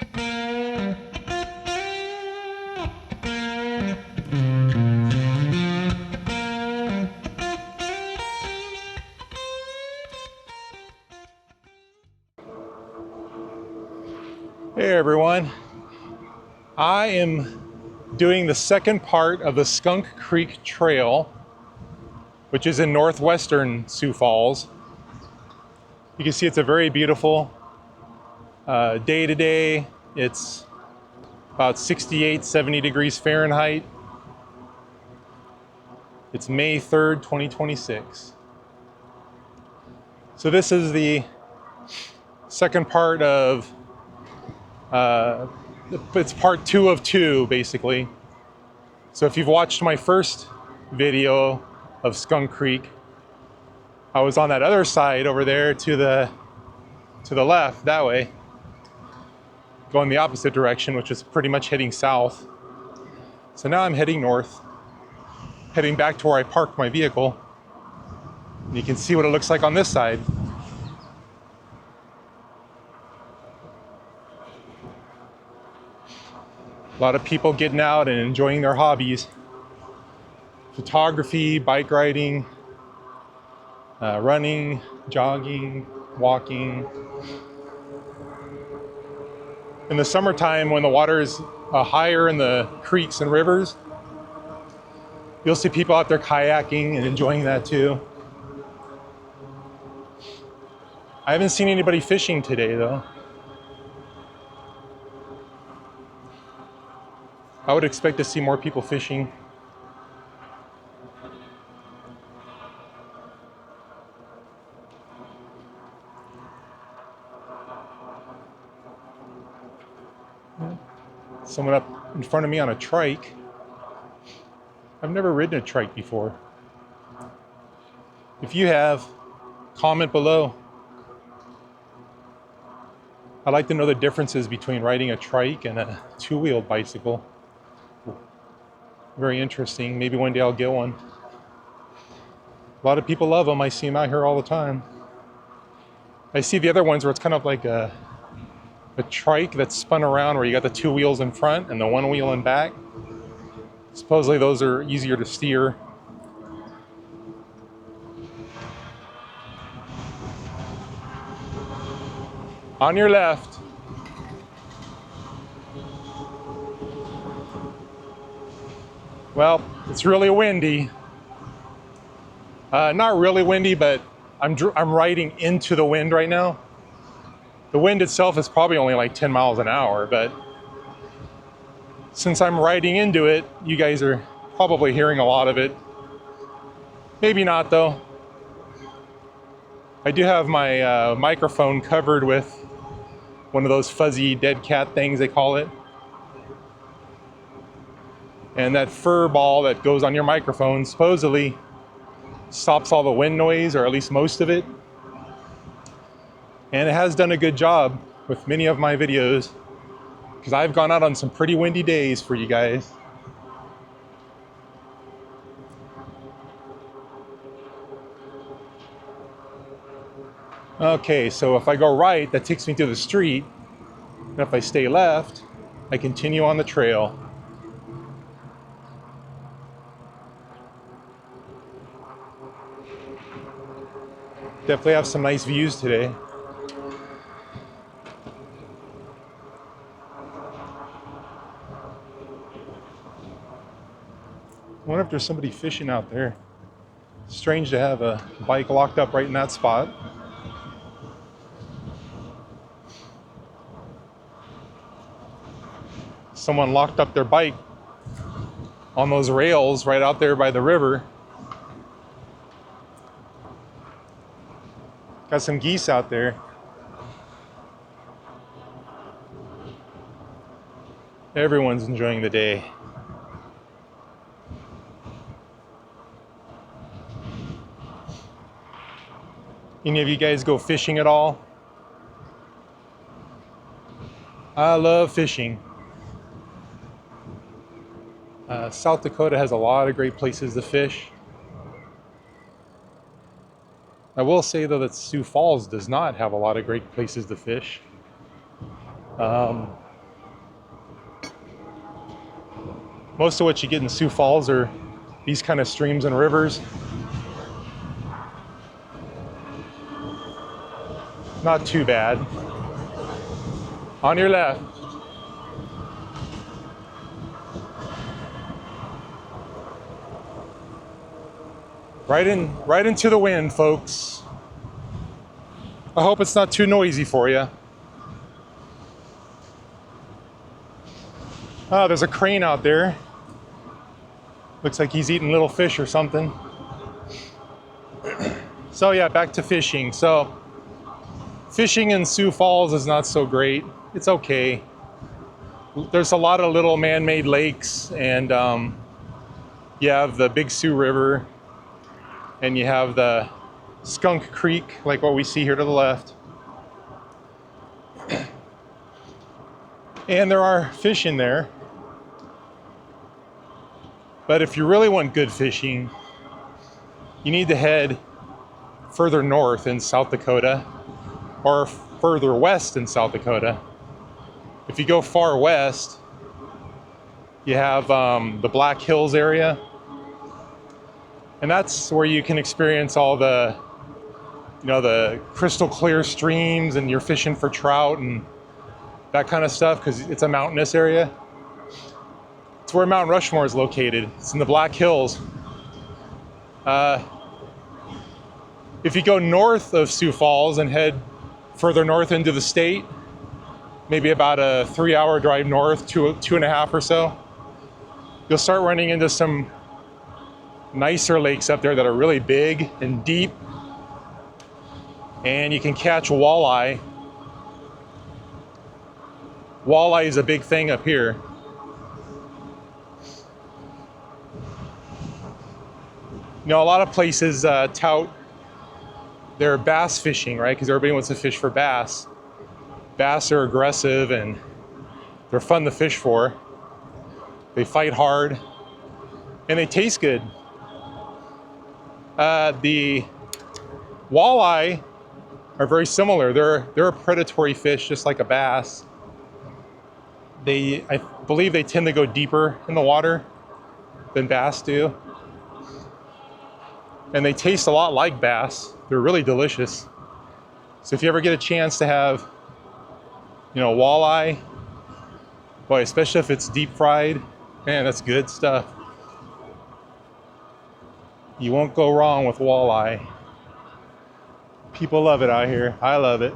Hey everyone, I am doing the second part of the Skunk Creek Trail, which is in northwestern Sioux Falls. You can see it's a very beautiful day today. It's about 68, 70 degrees Fahrenheit. It's May 3rd, 2026. So this is the second part of it's part 2 of 2, basically. So if you've watched my first video of Skunk Creek, I was on that other side over there to the left, that way, going the opposite direction, which is pretty much heading south. So now I'm heading north, heading back to where I parked my vehicle. And you can see what it looks like on this side. A lot of people getting out and enjoying their hobbies. Photography, bike riding, running, jogging, walking. In the summertime, when the water is higher in the creeks and rivers, you'll see people out there kayaking and enjoying that too. I haven't seen anybody fishing today though. I would expect to see more people fishing. Someone up in front of me on a trike. I've never ridden a trike before. If you have, comment below. I'd like to know the differences between riding a trike and a two-wheeled bicycle. Very interesting. Maybe one day I'll get one. A lot of people love them. I see them out here all the time. I see the other ones where it's kind of like a trike that's spun around, where you got the two wheels in front and the one wheel in back. Supposedly those are easier to steer. On your left. Well, it's really windy. Not really windy, but I'm riding into the wind right now. The wind itself is probably only like 10 miles an hour, but since I'm riding into it, you guys are probably hearing a lot of it. Maybe not though. I do have my microphone covered with one of those fuzzy dead cat things, they call it. And that fur ball that goes on your microphone supposedly stops all the wind noise, or at least most of it. And it has done a good job with many of my videos, because I've gone out on some pretty windy days for you guys. Okay, so if I go right, that takes me to the street. And if I stay left, I continue on the trail. Definitely have some nice views today. I wonder if there's somebody fishing out there. Strange to have a bike locked up right in that spot. Someone locked up their bike on those rails right out there by the river. Got some geese out there. Everyone's enjoying the day. Any of you guys go fishing at all? I love fishing. South Dakota has a lot of great places to fish. I will say though that Sioux Falls does not have a lot of great places to fish. Most of what you get in Sioux Falls are these kind of streams and rivers. Not too bad. On your left. Right into the wind, folks. I hope it's not too noisy for you. Oh, there's a crane out there. Looks like he's eating little fish or something. So yeah, back to fishing. So fishing in Sioux Falls is not so great. It's okay. There's a lot of little man-made lakes, and you have the Big Sioux River, and you have the Skunk Creek, like what we see here to the left. And there are fish in there. But if you really want good fishing, you need to head further north in South Dakota or further west in South Dakota. If you go far west, you have the Black Hills area. And that's where you can experience all the, the crystal clear streams, and you're fishing for trout and that kind of stuff, because it's a mountainous area. It's where Mount Rushmore is located. It's in the Black Hills. If you go north of Sioux Falls and head further north into the state, maybe about a 3-hour drive north, 2.5 or so, you'll start running into some nicer lakes up there that are really big and deep, and you can catch walleye. Walleye is a big thing up here. A lot of places tout their bass fishing, right? Because everybody wants to fish for bass. Bass are aggressive and they're fun to fish for. They fight hard and they taste good. The walleye are very similar. They're a predatory fish, just like a bass. I believe they tend to go deeper in the water than bass do. And they taste a lot like bass. They're really delicious. So if you ever get a chance to have, walleye, boy, especially if it's deep fried, man, that's good stuff. You won't go wrong with walleye. People love it out here. I love it.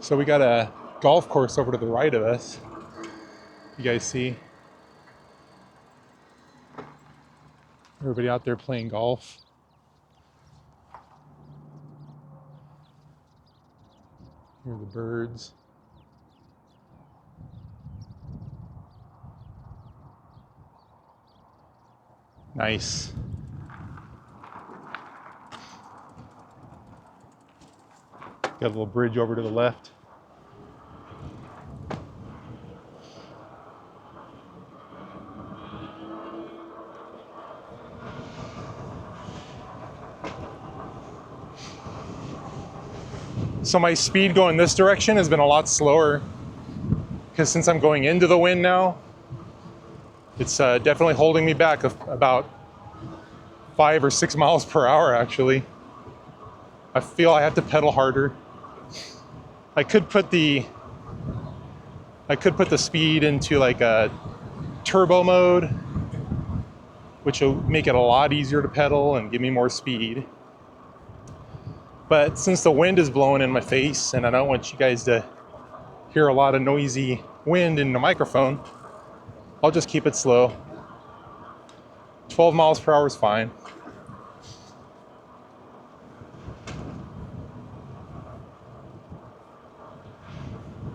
So we got a golf course over to the right of us. You guys see? Everybody out there playing golf. Here are the birds. Nice. Got a little bridge over to the left. So my speed going this direction has been a lot slower, because since I'm going into the wind now, it's definitely holding me back about 5 or 6 miles per hour, actually. I feel I have to pedal harder. I could put the speed into like a turbo mode, which will make it a lot easier to pedal and give me more speed. But since the wind is blowing in my face and I don't want you guys to hear a lot of noisy wind in the microphone, I'll just keep it slow. 12 miles per hour is fine.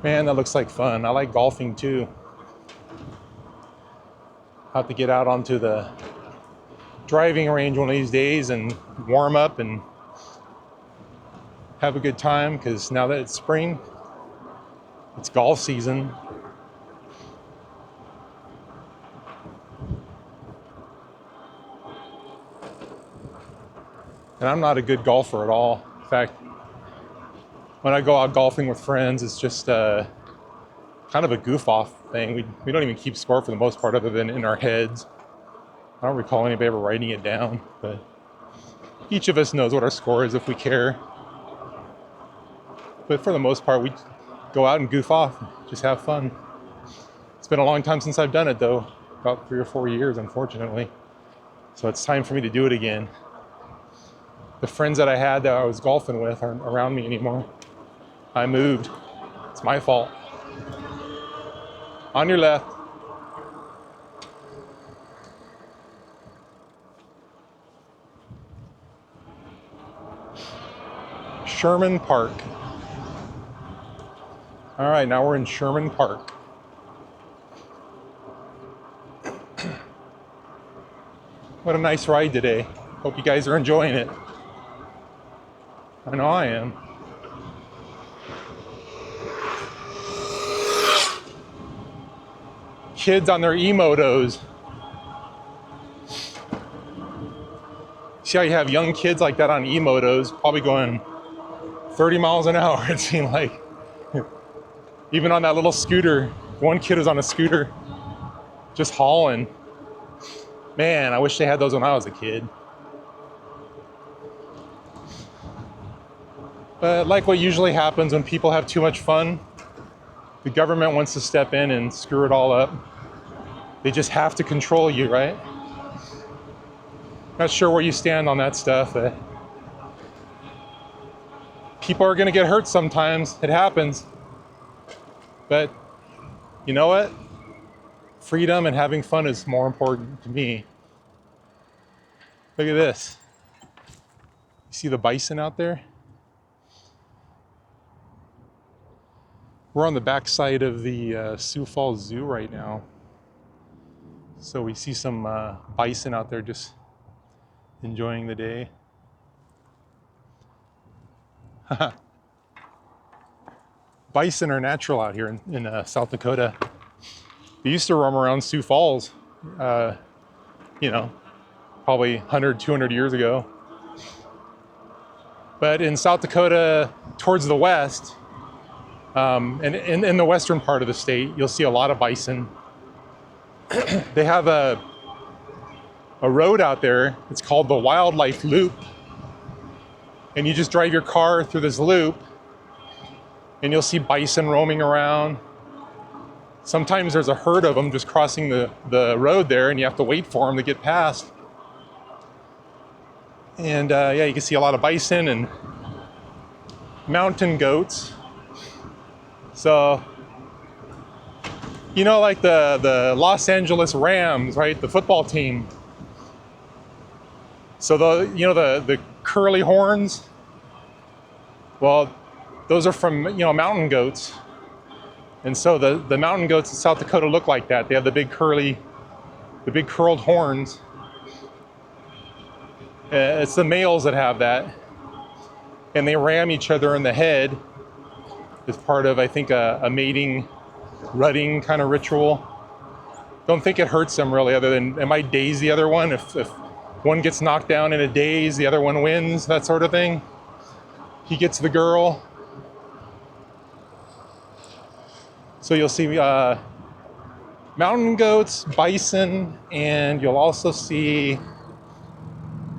Man, that looks like fun. I like golfing too. I'll have to get out onto the driving range one of these days and warm up and have a good time, because now that it's spring, it's golf season. And I'm not a good golfer at all. In fact, when I go out golfing with friends, it's just kind of a goof off thing. We don't even keep score for the most part other than in our heads. I don't recall anybody ever writing it down, but each of us knows what our score is if we care. But for the most part, we go out and goof off, just have fun. It's been a long time since I've done it though, about 3 or 4 years, unfortunately. So it's time for me to do it again. The friends that I had that I was golfing with aren't around me anymore. I moved. It's my fault. On your left. Sherman Park. All right, now we're in Sherman Park. What a nice ride today. Hope you guys are enjoying it. I know I am. Kids on their e-motos. See how you have young kids like that on e-motos, probably going 30 miles an hour, it seemed like. Even on that little scooter. One kid was on a scooter, just hauling. Man, I wish they had those when I was a kid. But like what usually happens when people have too much fun, the government wants to step in and screw it all up. They just have to control you, right? Not sure where you stand on that stuff. People are gonna get hurt sometimes, it happens. But you know what? Freedom and having fun is more important to me. Look at this. You see the bison out there? We're on the backside of the Sioux Falls Zoo right now. So we see some bison out there just enjoying the day. Bison are natural out here in South Dakota. They used to roam around Sioux Falls, probably 100, 200 years ago. But in South Dakota, towards the west, and in the western part of the state, you'll see a lot of bison. They have a road out there. It's called the Wildlife Loop. And you just drive your car through this loop and you'll see bison roaming around. Sometimes there's a herd of them just crossing the road there and you have to wait for them to get past. And you can see a lot of bison and mountain goats. So, like the Los Angeles Rams, right? The football team. So the curly horns, well, those are from, mountain goats. And so the mountain goats in South Dakota look like that. They have the big curled horns. It's the males that have that. And they ram each other in the head as part of, I think, a mating, rutting kind of ritual. Don't think it hurts them really, other than it might daze the other one. If one gets knocked down in a daze, the other one wins, that sort of thing. He gets the girl. So you'll see mountain goats, bison, and you'll also see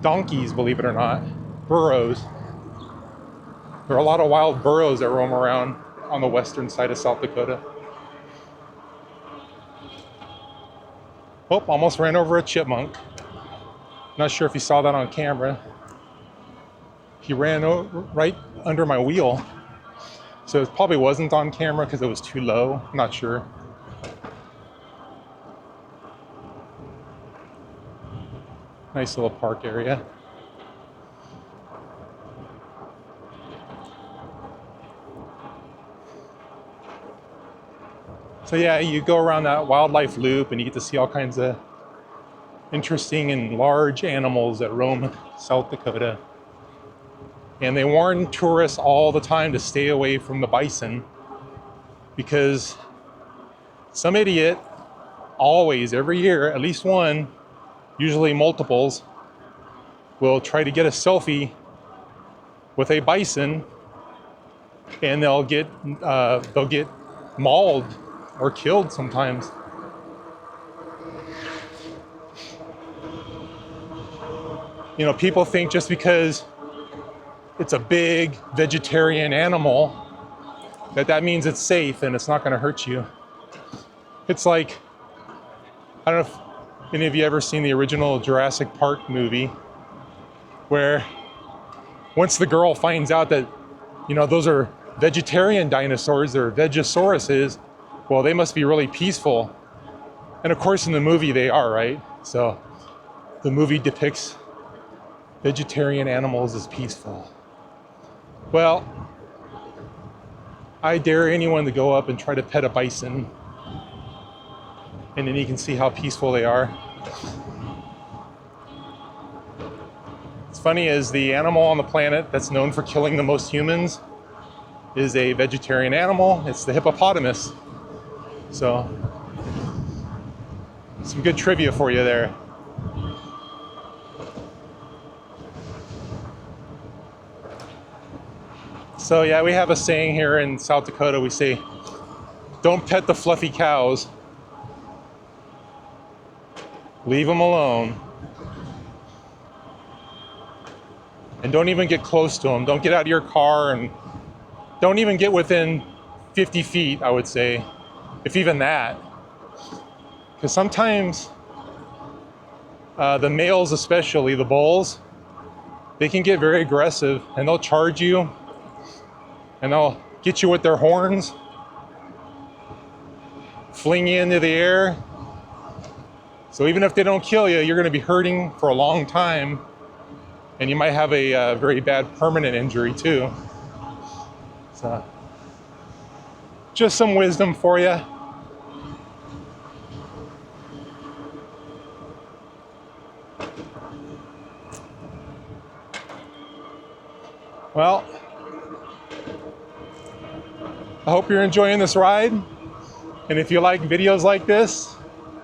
donkeys, believe it or not, burros. There are a lot of wild burros that roam around on the western side of South Dakota. Oh, almost ran over a chipmunk. Not sure if you saw that on camera. He ran right under my wheel. So it probably wasn't on camera because it was too low. I'm not sure. Nice little park area. So yeah, you go around that wildlife loop and you get to see all kinds of interesting and large animals that roam South Dakota. And they warn tourists all the time to stay away from the bison because some idiot, always, every year, at least one, usually multiples, will try to get a selfie with a bison and they'll get mauled or killed sometimes. You know, people think just because it's a big vegetarian animal that means it's safe and it's not going to hurt you. It's like, I don't know if any of you ever seen the original Jurassic Park movie, where once the girl finds out that, you know, those are vegetarian dinosaurs, they're Vegasauruses, well, they must be really peaceful. And of course in the movie they are, right? So the movie depicts vegetarian animals as peaceful. Well, I dare anyone to go up and try to pet a bison, and then you can see how peaceful they are. What's funny is the animal on the planet that's known for killing the most humans is a vegetarian animal. It's the hippopotamus. So, some good trivia for you there. So yeah, we have a saying here in South Dakota. We say, don't pet the fluffy cows. Leave them alone. And don't even get close to them. Don't get out of your car, and don't even get within 50 feet, I would say, if even that. Because sometimes the males, especially the bulls, they can get very aggressive and they'll charge you and they'll get you with their horns, fling you into the air. So even if they don't kill you, you're going to be hurting for a long time, and you might have a very bad permanent injury too. So just some wisdom for you. Well, I hope you're enjoying this ride. And if you like videos like this,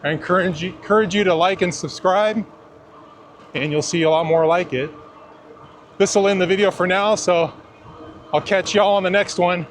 I encourage you to like and subscribe, and you'll see a lot more like it. This will end the video for now, so I'll catch y'all on the next one.